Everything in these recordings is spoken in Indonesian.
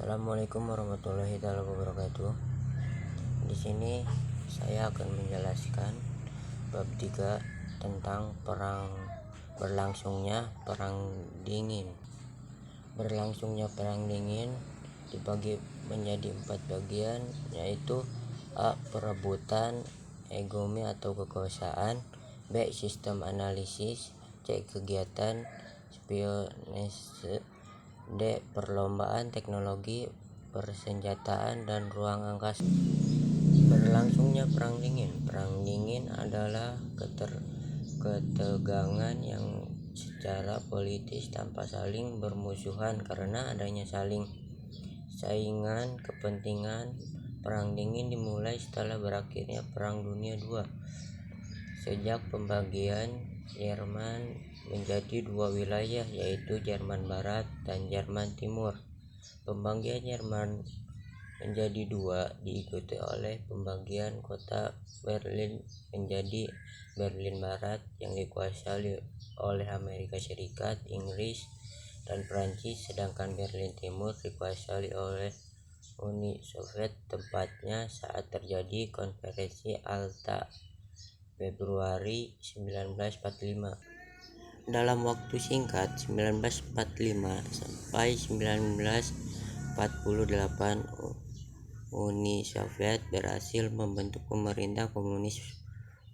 Assalamualaikum warahmatullahi wabarakatuh. Di sini saya akan menjelaskan bab 3 tentang berlangsungnya perang dingin. Berlangsungnya perang dingin dibagi menjadi 4 bagian, yaitu A. Perebutan hegemoni atau kekuasaan, B. Sistem analisis, C. Kegiatan spionase, D. Perlombaan teknologi, persenjataan, dan ruang angkasa. Berlangsungnya perang dingin. Perang dingin adalah ketegangan yang secara politis tanpa saling bermusuhan karena adanya saingan kepentingan. Perang dingin dimulai setelah berakhirnya Perang Dunia II. Sejak pembagian Jerman menjadi 2 wilayah, yaitu Jerman Barat dan Jerman Timur. Pembagian Jerman menjadi 2 diikuti oleh pembagian kota Berlin menjadi Berlin Barat yang dikuasai oleh Amerika Serikat, Inggris, dan Prancis, sedangkan Berlin Timur dikuasai oleh Uni Soviet, tepatnya saat terjadi Konferensi Alta Februari 1945. Dalam waktu singkat 1945 sampai 1948, Uni Soviet berhasil membentuk pemerintah komunis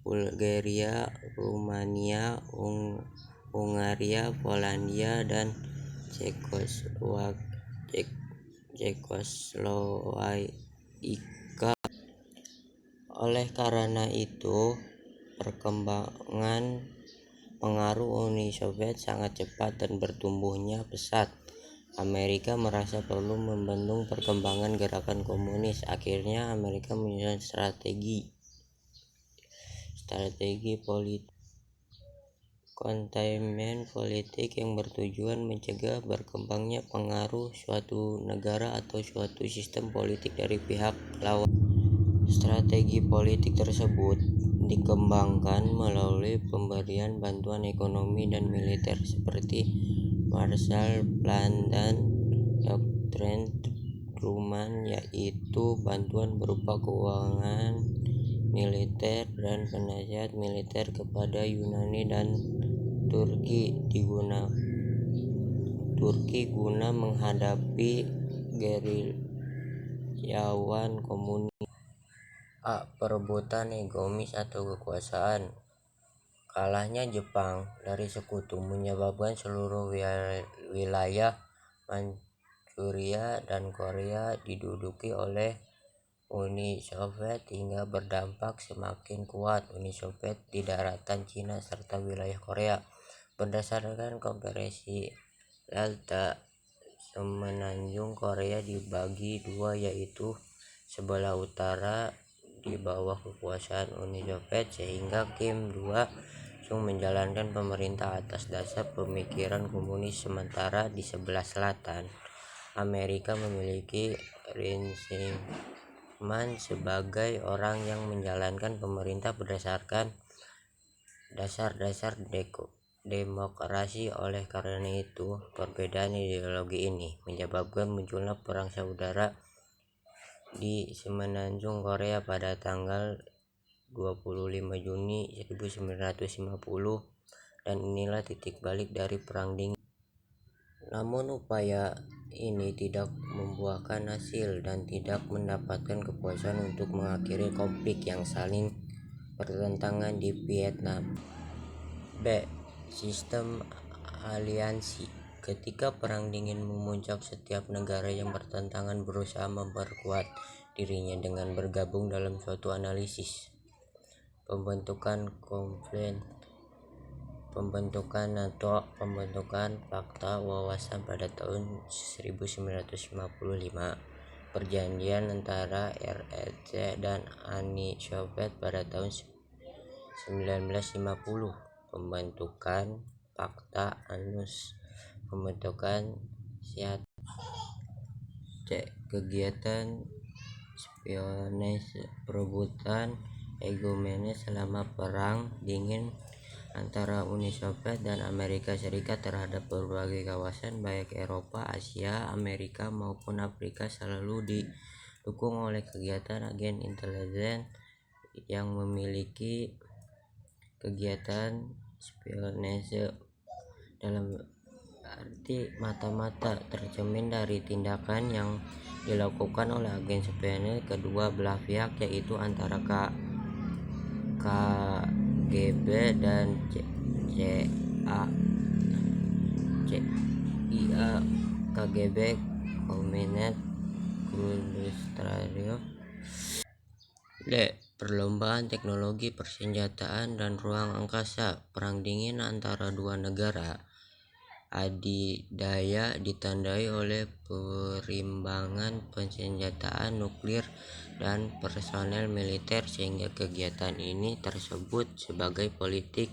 Bulgaria, Rumania, Hungaria, Polandia, dan Cekoslowakia. Oleh karena itu, perkembangan pengaruh Uni Soviet sangat cepat dan bertumbuhnya pesat. Amerika merasa perlu membendung perkembangan gerakan komunis. Akhirnya Amerika menyusun strategi politik containment politik yang bertujuan mencegah berkembangnya pengaruh suatu negara atau suatu sistem politik dari pihak lawan. Strategi politik tersebut dikembangkan melalui pemberian bantuan ekonomi dan militer seperti Marshall Plan dan Doktrin Truman, yaitu bantuan berupa keuangan militer dan penasihat militer kepada Yunani dan Turki guna menghadapi gerilyawan komunis. A. Perebutan hegemoni atau kekuasaan. Kalahnya Jepang dari sekutu menyebabkan seluruh wilayah Manchuria dan Korea diduduki oleh Uni Soviet hingga berdampak semakin kuat Uni Soviet di daratan Cina serta wilayah Korea. Berdasarkan Konferensi Yalta, semenanjung Korea dibagi 2, yaitu sebelah utara di bawah kekuasaan Uni Soviet, sehingga Kim Il-sung menjalankan pemerintah atas dasar pemikiran komunis, sementara di sebelah selatan Amerika memiliki Eisenhower sebagai orang yang menjalankan pemerintah berdasarkan dasar-dasar demokrasi. Oleh karena itu, perbedaan ideologi ini menyebabkan munculnya perang saudara di semenanjung Korea pada tanggal 25 Juni 1950, dan inilah titik balik dari perang dingin. Namun upaya ini tidak membuahkan hasil dan tidak mendapatkan kepuasan untuk mengakhiri konflik yang saling bertentangan di Vietnam. B. Sistem aliansi. Ketika perang dingin memuncak, setiap negara yang bertentangan berusaha memperkuat dirinya dengan bergabung dalam suatu analisis. Pembentukan NATO, pembentukan Fakta Wawasan pada tahun 1955, perjanjian antara RRC dan Uni Soviet pada tahun 1950, pembentukan Fakta Anus, pembentukan SIAT. C. Kegiatan spionase. Perebutan hegemoni selama perang dingin antara Uni Soviet dan Amerika Serikat terhadap berbagai kawasan baik Eropa, Asia, Amerika maupun Afrika selalu didukung oleh kegiatan agen intelijen yang memiliki kegiatan spionase dalam arti mata-mata tercermin dari tindakan yang dilakukan oleh agen spionase kedua belah pihak, yaitu antara KGB dan CIA. KGB Komintern Industrial Perlombaan teknologi persenjataan dan ruang angkasa. Perang dingin antara dua negara adidaya ditandai oleh perimbangan persenjataan nuklir dan personel militer, sehingga kegiatan ini tersebut sebagai politik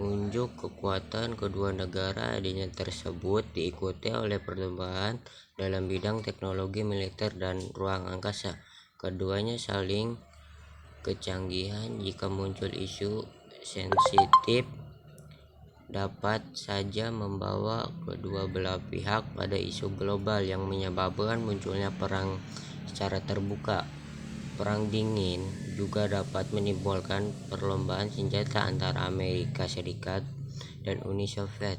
unjuk kekuatan kedua negara. Adanya tersebut diikuti oleh perlombaan dalam bidang teknologi militer dan ruang angkasa. Keduanya saling kecanggihan. Jika muncul isu sensitif dapat saja membawa kedua belah pihak pada isu global yang menyebabkan munculnya perang secara terbuka. Perang dingin juga dapat menimbulkan perlombaan senjata antara Amerika Serikat dan Uni Soviet.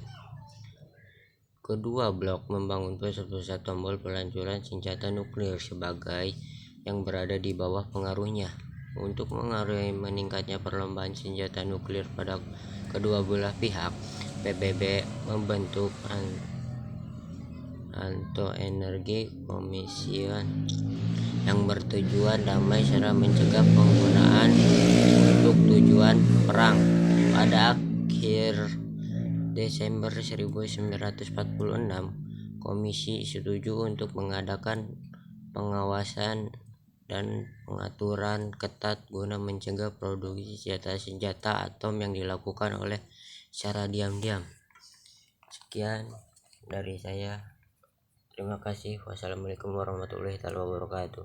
Kedua blok membangun pusat-pusat tombol peluncuran senjata nuklir sebagai yang berada di bawah pengaruhnya. Untuk mengaruhi meningkatnya perlombaan senjata nuklir pada kedua belah pihak, PBB membentuk Energy Commission yang bertujuan damai serta mencegah penggunaan untuk tujuan perang. Pada akhir Desember 1946, komisi setuju untuk mengadakan pengawasan dan pengaturan ketat guna mencegah produksi senjata atom yang dilakukan oleh secara diam-diam. Sekian dari saya. Terima kasih. Wassalamualaikum warahmatullahi wabarakatuh.